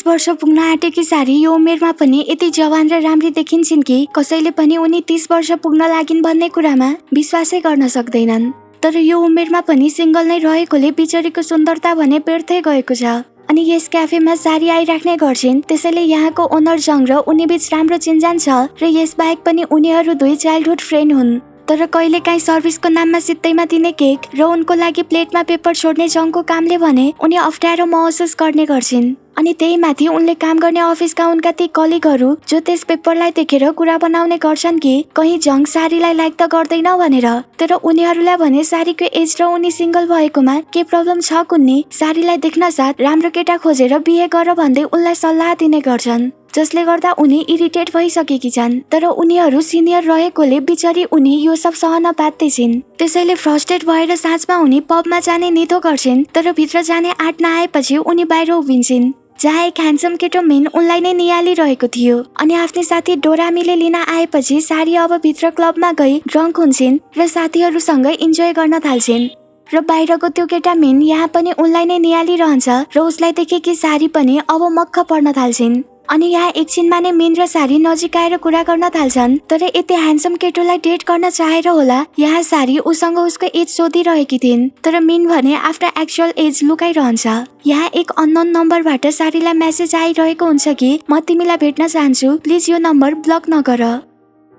वर्ष पुग्न आँटेकी सारी यो उमेरमा पनि यति जवान र राम्री देखिन्छन् कि कसैले पनि उनी 30 वर्ष पुग्न लागिन् भन्ने कुरामा विश्वासै गर्न सक्दैनन्। तर यो उमेरमा पनि सिंगल नै रहेकोले बिचरीको सुन्दरता भने बेर्थै गएको छ। अनि यस क्याफेमा सारी आइराख्ने गर्छिन्, त्यसैले यहाँको ओनर जङ र उनी बीच राम्रो चिन्जान छ र यसबाहेक पनि उनीहरू दुई चाइल्डहुड फ्रेन्ड हुन्। तर कहिलेकाहीँ सर्भिसको नाममा सित्तैमा दिने केक र उनको लागि प्लेटमा पेपर छोड्ने जङको कामले भने उनी अप्ठ्यारो महसुस गर्ने गर्छिन्। अनि त्यही माथि उनले काम गर्ने अफिसका उनका ती कलिगहरू जो त्यस पेपरलाई देखेर कुरा बनाउने गर्छन् कि कहीं जङ सारीलाई लाइक त गर्दैन भनेर। तर उनीहरूलाई भने सारीको एज र उनी सिंगल भएकोमा के प्रब्लम छ कुन्नी, सारीलाई देख्न साथ राम्रो केटा खोजेर बिहे गर भन्दै उनलाई सल्लाह दिने गर्छन्, जसले गर्दा उनी इरिटेट भइसकेकी छन्। तर उनीहरू सिनियर रहेकोले बिचरी उनी यो सब सहन बाध्य छिन्। त्यसैले फ्रस्ट्रेट भएर साँझमा उनी पबमा जाने निधो गर्छिन्। तर भित्र जाने आँट नआएपछि उनी बाहिर उभिन्छन्, जहाँ एक ह्यान्डसम केटो मेन उनलाई नै निहालिरहेको थियो। अनि आफ्नै साथी डोरामीले लिन आएपछि सारी अब भित्र क्लबमा गई ड्रङ्क हुन्छन् र साथीहरूसँग इन्जोय गर्न थाल्छिन्। र बाहिरको त्यो केटा मेन यहाँ पनि उनलाई नै निहालिरहन्छ र उसलाई देखेकी सारी पनि अब मक्ख पर्न थाल्छिन्। अनि यहाँ एकछिनमा नै मेन र सारी नजिक आएर कुरा गर्न थाल्छन्। तर यति ह्यान्डसम केटोलाई डेट गर्न चाहेर होला यहाँ सारी उसँग उसको एज सोधिरहेकी थिइन्, तर मेन भने आफ्नो एक्चुअल एज लुकाइरहन्छ। यहाँ एक अननोन नम्बरबाट सारीलाई मेसेज आइरहेको हुन्छ कि म तिमीलाई भेट्न चाहन्छु, प्लिज यो नम्बर ब्लक नगर।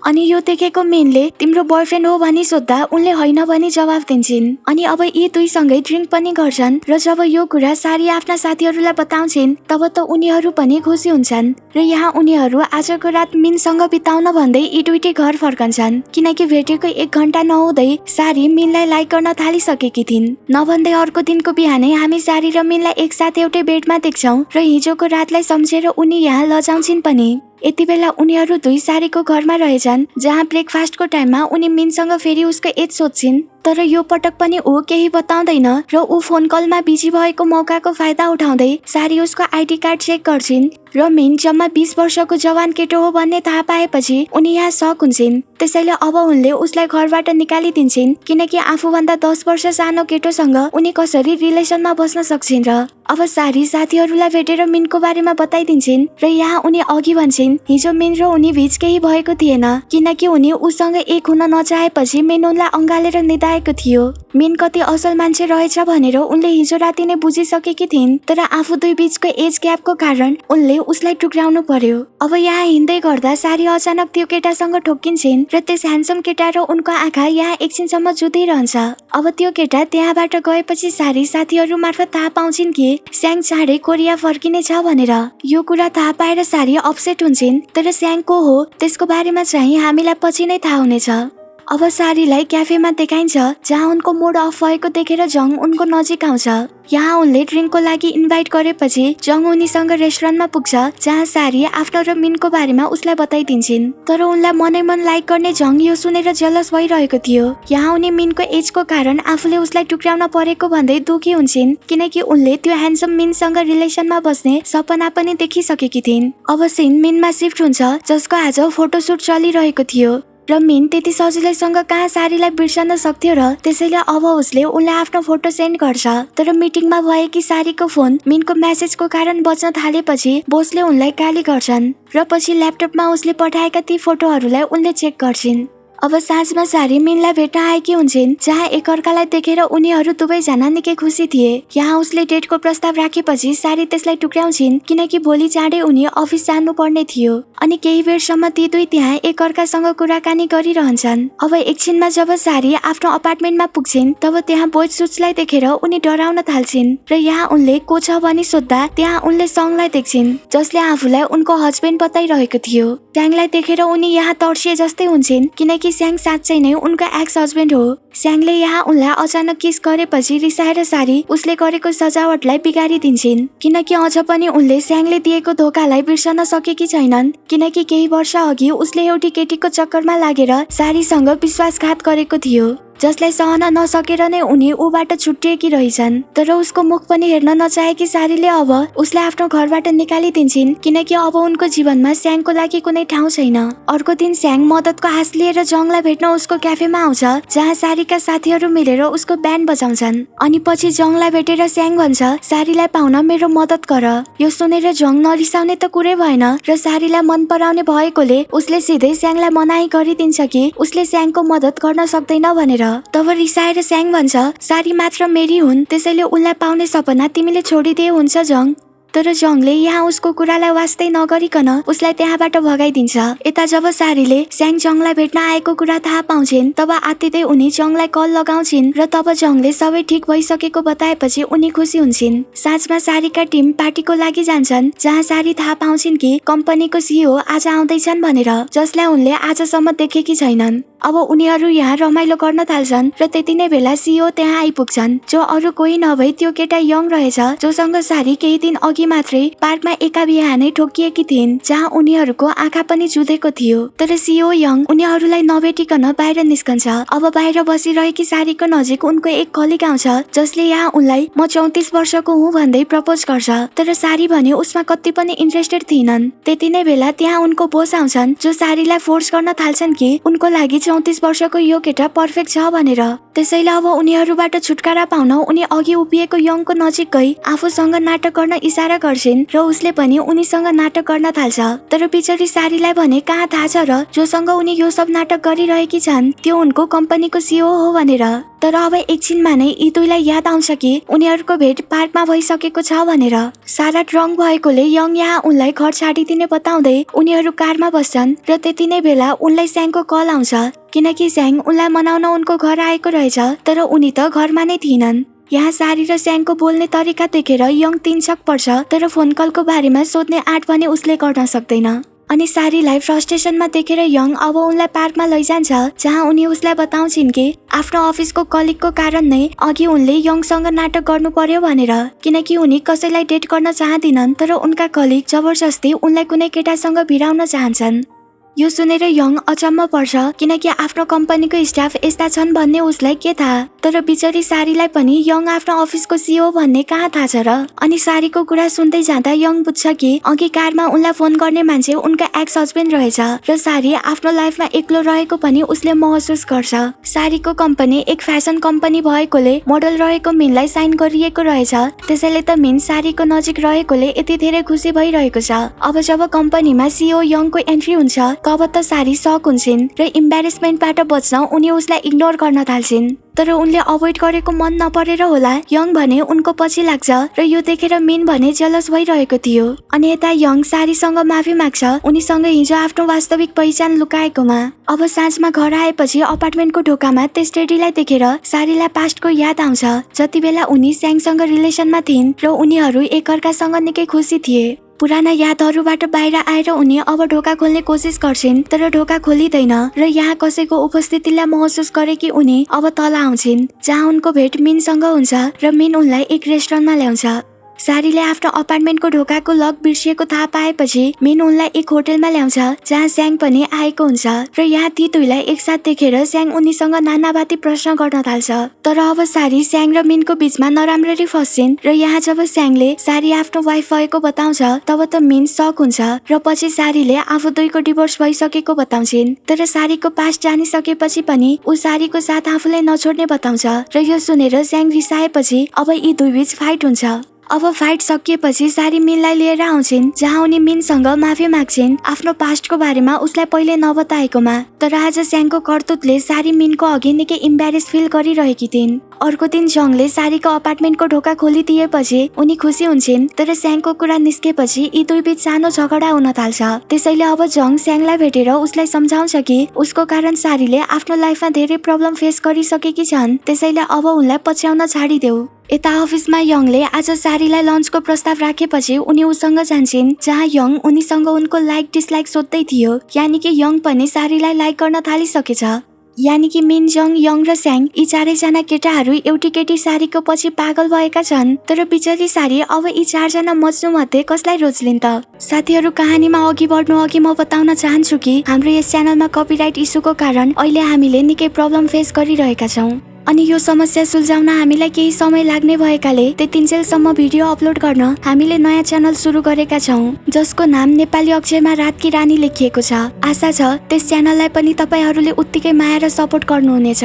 अनि यो देखेको मेनले तिम्रो बॉयफ्रेन्ड हो भनी सोध्दा उनले होइन भनी जवाफ दिन्छन्। अनि अब यी दुईसँगै ड्रिङ्क पनि गर्छन् र जब यो कुरा सारी आफ्ना साथीहरूलाई बताउँछिन् तब त उनीहरू पनि खुसी हुन्छन्। र यहाँ उनीहरू आजको रात मिनसँग बिताउन भन्दै यी दुईटै घर फर्कन्छन्, किनकि भेटेको 1 घण्टा नहुँदै सारी मिनलाई लाइक गर्न थालिसकेकी थिइन्। नभन्दै अर्को दिनको बिहानै हामी सारी र मिनलाई एकसाथ एउटै बेडमा देख्छौँ र हिजोको रातलाई सम्झेर उनी यहाँ लजाउँछिन् पनि। यति बेला उनीहरू दुई सारीको घरमा रहेछन्, जहाँ ब्रेकफास्टको टाइममा उनी मिनसँग फेरि उसको एज सोध्छिन्। तर यो पटक पनि ऊ केही बताउँदैन र ऊ फोन कलमा बिजी भएको मौकाको फाइदा उठाउँदै सारी उसको आइडी कार्ड चेक गर्छिन् र मेन जम्मा 20 वर्षको जवान केटो हो भन्ने थाहा पाएपछि उनी यहाँ सक हुन्छन्। त्यसैले अब उनले उसलाई घरबाट निकालिदिन्छन्, किनकि आफूभन्दा 10 वर्ष सानो केटोसँग उनी कसरी रिलेसनमा बस्न सक्छिन्। र अब सारी साथीहरूलाई भेटेर मिनको बारेमा बताइदिन्छन् र यहाँ उनी अघि भन्छन् हिजो मिन र उनी बीच केही भएको थिएन, किनकि उनी उसँग एक हुन नचाहेपछि मिन उनलाई अँगालेर निदाएको थियो। मिन कति असल मान्छे रहेछ भनेर उनले हिजो राति नै बुझिसकेकी थिइन्, तर आफू दुई बीचको एज ग्यापको कारण उनले उसलाई टुक्राउनु पर्यो। अब यहाँ हिँड्दै गर्दा सारी अचानक त्यो केटासँग ठोक्किन्छन् र त्यस ह्यान्डसम केटा र उनको आँखा यहाँ एकछिनसम्म जुधिरहन्छ। अब त्यो केटा त्यहाँबाट गएपछि सारी साथीहरू मार्फत थाहा पाउँछिन् कि स्याङ चाँडै कोरिया फर्किने छ भनेर। यो कुरा थाहा पाएर सारी अपसेट हुन्छन्, तर स्याङ को हो त्यसको बारेमा चाहिँ हामीलाई पछि नै थाहा हुनेछ। अब सारीलाई क्याफेमा देखाइन्छ, जहाँ उनको मुड अफ भएको देखेर जङ उनको नजिक आउँछ। यहाँ उनले ड्रिङ्कको लागि इन्भाइट गरेपछि जङ उनीसँग रेस्टुरेन्टमा पुग्छ, जहाँ सारी आफ्नो र मिनको बारेमा उसलाई बताइदिन्छन्। तर उनलाई मनै मन लाइक गर्ने जङ यो सुनेर जेलस भइरहेको थियो। यहाँ उनी मिनको एजको कारण आफूले उसलाई टुक्राउन परेको भन्दै दुखी हुन्छन्, किनकि उनले त्यो ह्यान्डसम मिनसँग रिलेसनमा बस्ने सपना पनि देखिसकेकी थिइन्। अब सिन मिनमा शिफ्ट हुन्छ, जसको आज फोटोसुट चलिरहेको थियो र मिन त्यति सजिलैसँग कहाँ सारीलाई बिर्सन सक्थ्यो र त्यसैले अब उसले उनलाई आफ्नो फोटो सेन्ड गर्छ। तर मिटिङमा भएकी सारीको फोन मिनको मेसेजको कारण बज्न थालेपछि बोसले उनलाई गाली गर्छन् र पछि ल्यापटपमा उसले पठाएका ती फोटोहरूलाई उनले चेक गर्छिन्। अब साँझमा सारी मिनलाई भेट्न आएकी हुन्छन्, जहाँ एकअर्कालाई देखेर उनीहरू दुवैजना निकै खुसी थिए। यहाँ उसले डेटको प्रस्ताव राखेपछि सारी त्यसलाई टुक्राउँछिन्, किनकि भोलि चाँडै उनी अफिस जानु पर्ने थियो। अनि केही बेरसम्म ती दुई त्यहाँ एकअर्कासँग कुराकानी गरिरहन्छन्। अब एकछिनमा जब सारी आफ्नो अपार्टमेन्टमा पुग्छिन् तब त्यहाँ बोय सुट्सलाई देखेर उनी डराउन थाल्छिन् र यहाँ उनले को छ भनी सोध्दा त्यहाँ उनले सङलाई देख्छिन्, जसले आफूलाई उनको हस्बेन्ड बताइरहेको थियो। स्याङलाई देखेर उनी यहाँ तर्सिए जस्तै हुन्छन्, किनकि स्याङ साँच्चै नै उनको एक्स हस्बेन्ड हो। स्याङले यहाँ उनलाई अचानक किस गरेपछि रिसाएर सारी उसले गरेको सजावटलाई बिगारिदिन्छन्, किनकि अझ पनि उनले स्याङले दिएको धोकालाई बिर्सन सकेकी छैनन्, किनकि केही वर्ष अघि उसले एउटी केटीको चक्करमा लागेर सारीसँग विश्वासघात गरेको थियो। जसलाई सहन नसकेर नै उनी ऊबाट छुट्टिएकी रहेछन्। तर उसको मुख पनि हेर्न नचाहेकी सारीले अब उसलाई आफ्नो घरबाट निकालिदिन्छन्, किनकि अब उनको जीवनमा स्याङको लागि कुनै ठाउँ छैन। अर्को दिन स्याङ मद्दतको आश लिएर जङलाई भेट्न उसको क्याफेमा आउँछ, जहाँ सारीका साथीहरू मिलेर उसको ब्यान्ड बजाउँछन्। अनि पछि जङलाई भेटेर स्याङ भन्छ, सारीलाई पाउन मेरो मद्दत गर। यो सुनेर जङ नरिसाउने त कुरै भएन र सारीलाई मन पराउने भएकोले उसले सिधै स्याङलाई मनाही गरिदिन्छ कि उसले स्याङको मद्दत गर्न सक्दैन भनेर। तब रिसाएर स्याङ भन्छ, सारी मात्र मेरी हुन्, त्यसैले उनलाई पाउने सपना तिमीले छोडिदिए हुन्छ जङ। तर जङले यहाँ उसको कुरालाई वास्तै नगरिकन उसलाई त्यहाँबाट भगाइदिन्छ। यता जब सारीले स्याङ जङलाई भेट्न आएको कुरा थाहा पाउँछिन्, तब आत्तिँदै उनी जङलाई कल लगाउँछिन् र तब जङले सबै ठिक भइसकेको बताएपछि उनी खुसी हुन्छन्। साँझमा सारीका टिम पार्टीको लागि जान्छन्, जहाँ सारी थाहा पाउँछिन् कि कम्पनीको सिइओ आज आउँदैछन् भनेर, जसलाई उनले आजसम्म देखेकी छैनन्। अब उनीहरू यहाँ रमाइलो गर्न थाल्छन् र त्यति नै बेला सिइओ त्यहाँ आइपुग्छन्, जो अरू कोही नभई त्यो केटा यङ रहेछ, जोसँग सारी केही दिन अघि मात्रै पार्कमा एका बिहानै ठोकिएकी थिइन्, जहाँ उनीहरूको आँखा पनि जुधेको थियो। तर सिइओ यङ उनीहरूलाई नभेटिकन बाहिर निस्कन्छ। अब बाहिर बसिरहेकी सारीको नजिक उनको एक कलिग आउँछ, जसले यहाँ उनलाई म 34 वर्षको हुँ भन्दै प्रपोज गर्छ। तर सारी भने उसमा कति पनि इन्ट्रेस्टेड थिएनन्। त्यति नै बेला त्यहाँ उनको बोस आउँछन्, जो सारीलाई फोर्स गर्न थाल्छन् कि उनको लागि 34 वर्षको यो केटा पर्फेक्ट छ भनेर। त्यसैले अब उनीहरूबाट छुटकारा पाउन उनी अघि उभिएको यङको नजिक गई आफूसँग नाटक गर्न इसारा गर्छिन् र उसले पनि उनीसँग नाटक गर्न थाल्छ। तर बिचरी सारीलाई भने कहाँ थाहा छ र जोसँग उनी यो सब नाटक गरिरहेकी छन् त्यो उनको कम्पनीको सिइओ हो भनेर। तर अब एकछिनमा नै यी दुईलाई याद आउँछ कि उनीहरूको भेट पार्कमा भइसकेको छ भनेर। सारा ड्रङ्क भएकोले यङ यहाँ उनलाई घर छाडिदिने बताउँदै उनीहरू कारमा बस्छन् र त्यति नै बेला उनलाई स्याङको कल आउँछ, किनकि स्याङ उनलाई मनाउन उनको घर आएको रहेछ, तर उनी त घरमा नै थिएनन्। यहाँ सारी र स्याङको बोल्ने तरिका देखेर यङ तिनछक पर्छ, तर फोन कलको बारेमा सोध्ने आँट भने उसले गर्न सक्दैन। अनि सारीलाई फ्रस्ट्रेसनमा देखेर यङ अब उनलाई पार्कमा लैजान्छ, जहाँ उनी उसलाई बताउँछिन् कि आफ्नो अफिसको कलिगको कारण नै अघि उनले यङसँग नाटक गर्नु पर्यो भनेर, किनकि उनी कसैलाई डेट गर्न चाहदिनन्, तर उनका कलिग जबरजस्ती उनलाई कुनै केटासँग भिराउन चाहन्छन्। यो सुनेर यङ अचम्म पर्छ, किनकि आफ्नो कम्पनीको स्टाफ यस्ता छन् भन्ने उसलाई के थाहा। तर बिचरी सारीलाई पनि यङ आफ्नो अफिसको सिइओ भन्ने कहाँ थाहा छ र। अनि सारीको कुरा सुन्दै जाँदा यङ बुझ्छ कि अघि कारमा उनलाई फोन गर्ने मान्छे उनका एक्स हस्बेन्ड रहेछ र सारी आफ्नो लाइफमा एक्लो रहेको पनि उसले महसुस गर्छ। सारीको कम्पनी एक फ्यासन कम्पनी भएकोले मोडल रहेको मिनलाई साइन गरिएको रहेछ, त्यसैले त मिन सारीको नजिक रहेकोले यति धेरै खुसी भइरहेको छ। अब जब कम्पनीमा सिइओ यङको एन्ट्री हुन्छ तब त सारी सक हुन्छन् र इम्बेरेसमेन्टबाट बच्न उनी उसलाई इग्नोर गर्न थाल्छिन्। तर उनले अभोइड गरेको मन नपरेर होला यङ भने उनको पछि लाग्छ र यो देखेर मिन भने जेलस भइरहेको थियो। अनि यता यङ सारीसँग माफी माग्छ उनीसँग हिजो आफ्नो वास्तविक पहिचान लुकाएकोमा। अब साँझमा घर आएपछि अपार्टमेन्टको ढोकामा त्यस टेडीलाई देखेर सारीलाई पास्टको याद आउँछ, जति बेला उनी स्याङसँग रिलेसनमा थिइन् र उनीहरू एकअर्कासँग निकै खुसी थिए। पुराना यादहरूबाट बाहिर आएर उनी अब ढोका खोल्ने कोसिस गर्छिन्, तर ढोका खोलिँदैन र यहाँ कसैको उपस्थितिलाई महसुस गरेकी उनी अब तल आउँछिन्, जहाँ उनको भेट मिनसँग हुन्छ र मिन उनलाई एक रेस्टुरेन्टमा ल्याउँछ। सारीले आफ्नो अपार्टमेन्टको ढोकाको लक बिर्सिएको थाहा पाएपछि मिन उनलाई एक होटेलमा ल्याउँछ, जहाँ स्याङ पनि आएको हुन्छ र यहाँ ती दुईलाई एकसाथ देखेर स्याङ उनीसँग नानाबाती प्रश्न गर्न थाल्छ। तर अब सारी स्याङ र मिनको बीचमा नराम्ररी फस्छिन् र यहाँ जब स्याङले सारी आफ्नो वाइफ भएको बताउँछ तब त मिन सक हुन्छ र पछि सारीले आफू दुईको डिभोर्स भइसकेको बताउँछिन्। तर सारीको पास्ट जानिसकेपछि पनि ऊ सारीको साथ आफूलाई नछोड्ने बताउँछ र यो सुनेर स्याङ रिसाएपछि अब यी दुई बीच फाइट हुन्छ। अब फाइट सकिएपछि सारी मिनलाई लिएर आउँछिन्, जहाँ उनी मिनसँग माफी माग्छिन् आफ्नो पास्टको बारेमा उसलाई पहिले नबताएकोमा। तर आज स्याङको करतुतले सारी मिनको अघि निकै इम्बेरेस फिल गरिरहेकी थिइन्। अर्को दिन जङले सारीको अपार्टमेन्टको ढोका खोलिदिएपछि उनी खुसी हुन्छन्, तर स्याङको कुरा निस्केपछि यी दुई बीच सानो झगडा हुन थाल्छ। त्यसैले अब जङ स्याङलाई भेटेर उसलाई सम्झाउँछ कि उसको कारण सारीले आफ्नो लाइफमा धेरै प्रब्लम फेस गरिसकेकी छन्, त्यसैले अब उनलाई पछ्याउन छाडिदेऊ। यता अफिसमा यङले आज सारीलाई लन्चको प्रस्ताव राखेपछि उनी उसँग जान्छन्, जहाँ यङ उनीसँग उनको लाइक डिसलाइक सोध्दै थियो, यानि कि यङ पनि सारीलाई लाइक गर्न थालिसकेछ। यानि कि मिन, जङ, यङ र स्याङ यी चारैजना केटाहरू एउटी केटी सारीको पछि पागल भएका छन्। तर बिचरी सारी अब यी चारजना मज्नु मध्ये कसलाई रोज्लिन् त? साथीहरू, कहानीमा अघि बढ्नु अघि म बताउन चाहन्छु कि हाम्रो यस च्यानलमा कपिराइट इस्युको कारण अहिले हामीले निकै प्रब्लम फेस गरिरहेका छौँ। अनि यो समस्या सुल्झाउन हामीलाई केही समय लाग्ने भएकाले त्यतिन्जेलसम्म भिडियो अपलोड गर्न हामीले नयाँ च्यानल सुरु गरेका छौँ, जसको नाम नेपाली अक्षरमा रातकी रानी लेखिएको छ। आशा छ त्यस च्यानललाई पनि तपाईहरूले उत्तिकै माया र सपोर्ट गर्नुहुनेछ।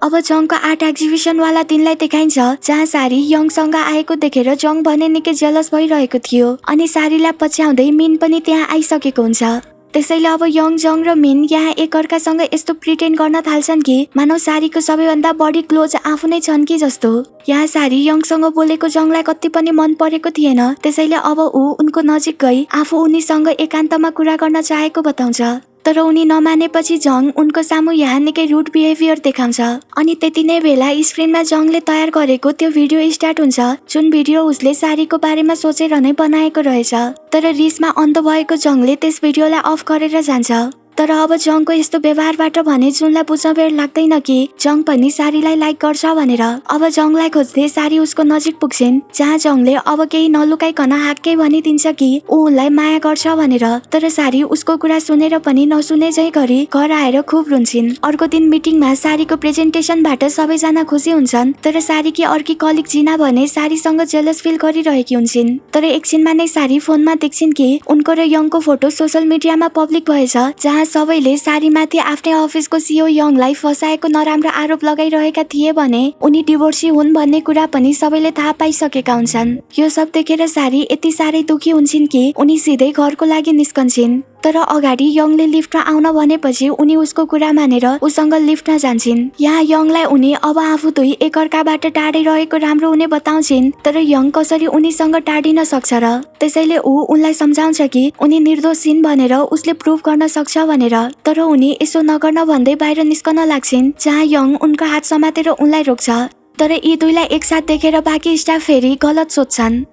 अब जङको आर्ट एक्जिबिसन वाला दिनलाई देखाइन्छ, जहाँ सारी यङसँग आएको देखेर जङ भने निकै जेलस भइरहेको थियो अनि सारीलाई पछ्याउँदै मिन पनि त्यहाँ आइसकेको हुन्छ। त्यसैले अब यङ, जङ र मिन यहाँ एकअर्कासँग यस्तो प्रिटेन्ड गर्न थाल्छन् कि मानव सारीको सबैभन्दा बढी क्लोज आफू नै छन् कि जस्तो। यहाँ सारी यङसँग बोलेको जङलाई कति पनि मन परेको थिएन, त्यसैले अब ऊ उनको नजिक गई आफू उनीसँग एकान्तमा कुरा गर्न चाहेको बताउँछ। तर उनी नमानेपछि जङ उनको सामु यहाँ निकै रुड बिहेभियर देखाउँछ अनि त्यति नै बेला स्क्रिनमा जङले तयार गरेको त्यो भिडियो स्टार्ट हुन्छ, जुन भिडियो उसले सारीको बारेमा सोचेर नै बनाएको रहेछ। तर रिसमा अन्ध भएको जङले त्यस भिडियोलाई अफ गरेर जान्छ। तर अब जङको यस्तो व्यवहारबाट भने जुनलाई बुझ्न बेर लाग्दैन कि जङ पनि सारीलाई लाइक गर्छ भनेर। अब जङलाई खोज्दै सारी उसको नजिक पुग्छिन्, जहाँ जङले अब केही नलुकाइकन हाक्कै भनिदिन्छ कि ऊ उनलाई माया गर्छ भनेर। तर सारी उसको कुरा सुनेर पनि नसुने झै गरी घर आएर खुब रुन्छिन्। अर्को दिन मिटिङमा सारीको प्रेजेन्टेसनबाट सबैजना खुसी हुन्छन्, तर सारीकी अर्की कलिग जिना भने सारीसँग जेलस फिल गरिरहेकी हुन्छन्। तर एकछिनमा नै सारी फोनमा देख्छिन् कि उनको र यङको फोटो सोशल मिडियामा पब्लिक भएछ, जहाँ सबैले सारीमाथि आफ्नै अफिसको सिओ यङलाई फसाएको नराम्रो आरोप लगाइरहेका थिए भने उनी डिभोर्सी हुन् भन्ने कुरा पनि सबैले थाहा पाइसकेका हुन्छन्। यो सब देखेर सारी यति साह्रै दुखी हुन्छन् कि उनी सिधै घरको लागि निस्कन्छन्। तर अगाडि यङले लिफ्टमा आउन भनेपछि उनी उसको कुरा मानेर उसँग लिफ्टमा जान्छन्। यहाँ यङलाई उनी अब आफू दुई एकअर्काबाट टाढै रहेको राम्रो हुने बताउँछिन्, तर यङ कसरी उनीसँग टाढिन सक्छ र? त्यसैले ऊ उनलाई सम्झाउँछ कि उनी निर्दोष छिन् भनेर उसले प्रुभ गर्न सक्छ भनेर। तर उनी यसो नगर्न भन्दै बाहिर निस्कन लाग्छिन्, जहाँ यङ उनको हात समातेर उनलाई रोक्छ। तर यी दुईलाई एकसाथ देखेर बाँकी स्टाफ फेरि गलत सोच्छन्।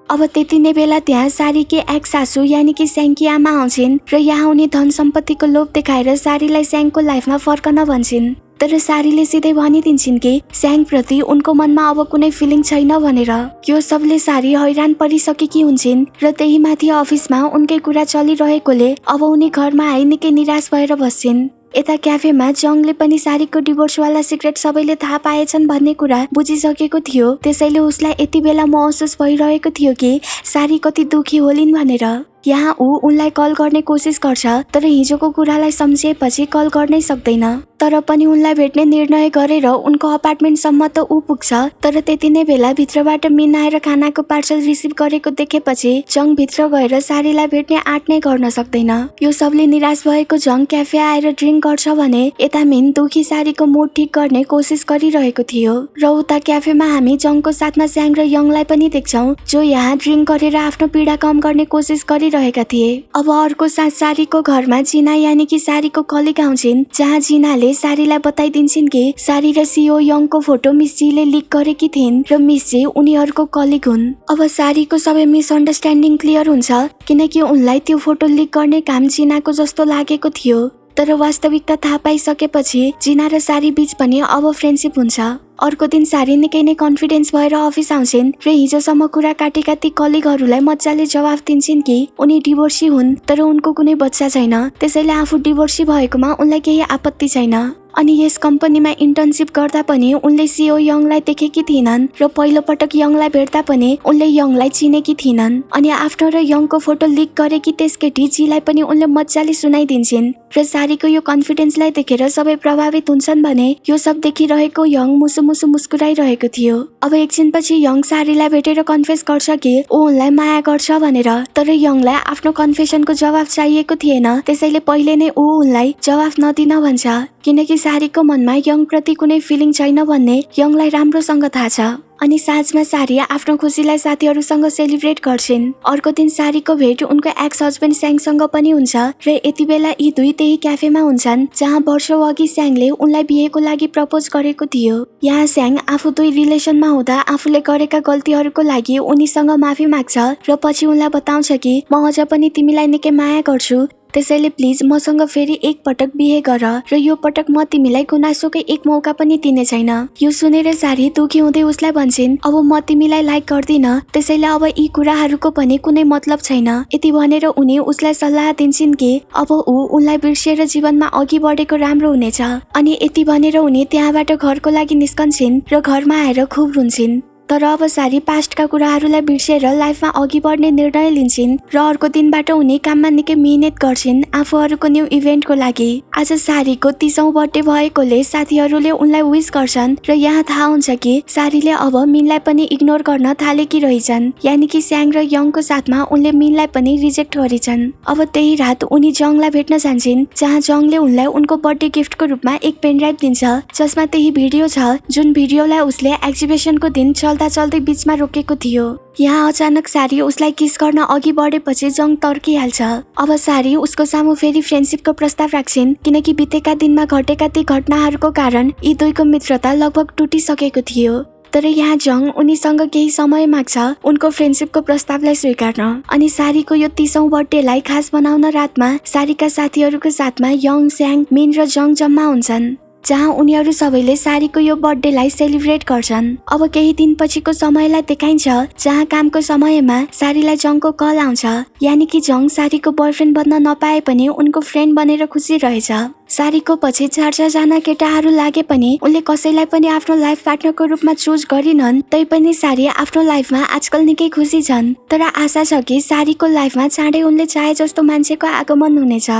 अब त्यति नै बेला त्यहाँ सारीकी एक्स सासू यानि कि स्याङकी आमा आउँछिन् र यहाँ उनी धन सम्पत्तिको लोभ देखाएर सारीलाई स्याङको लाइफमा फर्कन भन्छन्। तर सारीले सिधै भनिदिन्छन् कि स्याङ प्रति उनको मनमा अब कुनै फिलिङ छैन भनेर। यो सबले सारी हैरान परिसकेकी हुन्छन् र त्यही माथि अफिसमा उनकै कुरा चलिरहेकोले अब उनी घरमा आइ निकै निराश भएर बस्छिन्। यता क्याफेमा जङले पनि सारीको डिभोर्सवाला सिक्रेट सबैले थाहा पाएछन् भन्ने कुरा बुझिसकेको थियो, त्यसैले उसलाई यति बेला महसुस भइरहेको थियो कि सारी कति दुखी होलिन् भनेर। यहाँ ऊ उनलाई कल गर्ने कोसिस गर्छ, तर हिजोको कुरालाई सम्झिएपछि कल गर्नै सक्दैन। तर पनि उनलाई भेट्ने निर्णय गरेर उनको अपार्टमेन्टसम्म त ऊ पुग्छ। तर त्यति नै बेला भित्रबाट मिन आएर खानाको पार्सल रिसिभ गरेको देखेपछि जङ भित्र गएर सारीलाई भेट्ने आँट नै गर्न सक्दैन। यो सबले निराश भएको जङ क्याफे आएर ड्रिङ्क गर्छ भने यता मिन दुखी सारीको मुड ठिक गर्ने कोसिस गरिरहेको थियो। र उता क्याफेमा हामी जङको साथमा स्याङ र यङलाई पनि देख्छौँ, जो यहाँ ड्रिङ्क गरेर आफ्नो पीडा कम गर्ने कोसिस गरिरहेका थिए। अब अर्को साथ सारीको घरमा जिना यानि कि सारीको कलिग आउँछिन्, जहाँ जिनाले सारीलाई बताइदिन्छन् कि सारी र सिओ यङको फोटो मिस जीले लिक गरेकी थिइन् र मिस जी उनीहरूको कलिग हुन्। अब सारीको सबै मिसअन्डरस्ट्यान्डिङ क्लियर हुन्छ, किनकि उनलाई त्यो फोटो लिक गर्ने काम जिनाको जस्तो लागेको थियो। तर वास्तविकता थाहा पाइसकेपछि जिना र सारी बीच पनि अब फ्रेन्डसिप हुन्छ। अर्को दिन सारी निकै नै कन्फिडेन्स भएर अफिस आउँछिन् र हिजोसम्म कुरा काटेका ती कलिगहरूलाई मजाले जवाफ दिन्छन् कि उनी डिभोर्सी हुन्, तर उनको कुनै बच्चा छैन, त्यसैले आफू डिभोर्सी भएकोमा उनलाई केही आपत्ति छैन। अनि यस कम्पनीमा इन्टर्नसिप गर्दा पनि उनले सिओ यङलाई देखेकी थिएनन् र पहिलो पटक यङलाई भेट्दा पनि उनले यङलाई चिनेकी थिएनन्। अनि आफ्नो र यङको फोटो लिक गरेकी त्यस केटी जीलाई पनि उनले मजाले सुनाइदिन्छन् र सारीको यो कन्फिडेन्सलाई देखेर सबै प्रभावित हुन्छन् भने यो सब देखिरहेको यङ मुसु मुसु मुस्कुराइरहेको थियो। अब एकछिनपछि यङ सारीलाई भेटेर कन्फेस गर्छ कि ऊ उनलाई माया गर्छ भनेर। तर यङलाई आफ्नो कन्फेसनको जवाफ चाहिएको थिएन, त्यसैले पहिले नै ऊ उनलाई जवाफ नदिन भन्छ, किनकि सारीको मनमा यङ प्रति कुनै फिलिङ छैन भन्ने यङलाई राम्रोसँग थाहा छ। अनि साँझमा सारी आफ्नो खुसीलाई साथीहरूसँग सेलिब्रेट गर्छिन्। अर्को दिन सारीको भेट उनको एक्स हस्बेन्ड स्याङसँग पनि हुन्छ र यति बेला यी दुई त्यही क्याफेमा हुन्छन्, जहाँ वर्षौं अघि स्याङले उनलाई बिहेको लागि प्रपोज गरेको थियो। यहाँ स्याङ आफू दुई रिलेसनमा हुँदा आफूले गरेका गल्तीहरूको लागि उनीसँग माफी माग्छ र पछि उनलाई बताउँछ कि म अझ पनि तिमीलाई निकै माया गर्छु, त्यसैले प्लिज मसँग फेरि एक पटक बिहे गर र यो पटक म तिमीलाई गुनासोकै एक मौका पनि दिने छैन। यो सुनेर सारी दुखी हुँदै उसलाई भन्छन्, अब म तिमीलाई लाइक गर्दिन, त्यसैले अब यी कुराहरूको पनि कुनै मतलब छैन। यति भनेर उनी उसलाई सल्लाह दिन्छन् कि अब उनलाई बिर्सिएर जीवनमा अघि बढेको राम्रो हुनेछ। अनि यति भनेर उनी त्यहाँबाट घरको लागि निस्कन्छन् र घरमा आएर खुब रुन्छन्। तर अब सारी पास्टका कुराहरूलाई बिर्सेर लाइफमा अघि बढ्ने निर्णय लिन्छन् र अर्को दिनबाट उनी काममा निकै मिहिनेत गर्छिन् आफूहरूको न्यू इभेन्टको लागि। आज सारीको 30औं बर्थडे भएकोले साथीहरूले उनलाई विश गर्छन् र यहाँ थाहा हुन्छ कि सारीले अब मिनलाई पनि इग्नोर गर्न थालेकी रहेछन्, यानि कि स्याङ र यङको साथमा उनले मिनलाई पनि रिजेक्ट गरेछन्। अब त्यही रात उनी जङलाई भेट्न जान्छन्, जहाँ जङले उनलाई उनको बर्थडे गिफ्टको रूपमा एक पेनड्राइभ दिन्छ जसमा त्यही भिडियो छ जुन भिडियोलाई उसले एक्जिबिसनको दिन चल्दै बीचमा रोकेको थियो। यहाँ अचानक सारी उसलाई किस गर्न अघि बढेपछि जङ तर्किहाल्छ। अब सारी उसको सामु फेरि फ्रेन्डसिपको प्रस्ताव राख्छिन् किनकि बितेका दिनमा घटेका ती घटनाहरूको कारण यी दुईको मित्रता लगभग टुटिसकेको थियो। तर यहाँ जङ उनीसँग केही समय माग्छ उनको फ्रेन्डसिपको प्रस्तावलाई स्वीकार्न। अनि सारीको यो 30औं बर्थडेलाई खास बनाउन रातमा सारीका साथीहरूको साथमा यङ, स्याङ, मिन र जङ जम्मा हुन्छन्, जहाँ उनीहरू सबैले सारीको यो बर्थडेलाई सेलिब्रेट गर्छन्। अब केही दिनपछिको समयलाई देखाइन्छ जहाँ कामको समयमा सारीलाई जङको कल आउँछ, यानि कि जङ सारीको बयफ्रेन्ड बन्न नपाए पनि उनको फ्रेन्ड बनेर खुसी रहेछ। सारीको पछि 4-4जना केटाहरू लागे पनि उनले कसैलाई पनि आफ्नो लाइफ पार्टनरको रूपमा चुज गरिनन्। तैपनि सारी आफ्नो लाइफमा आजकल निकै खुसी छन्, तर आशा छ कि सारीको लाइफमा चाँडै उनले चाहे जस्तो मान्छेको आगमन हुनेछ।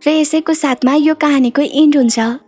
र यसैको साथमा यो कहानीको इन्ड हुन्छ।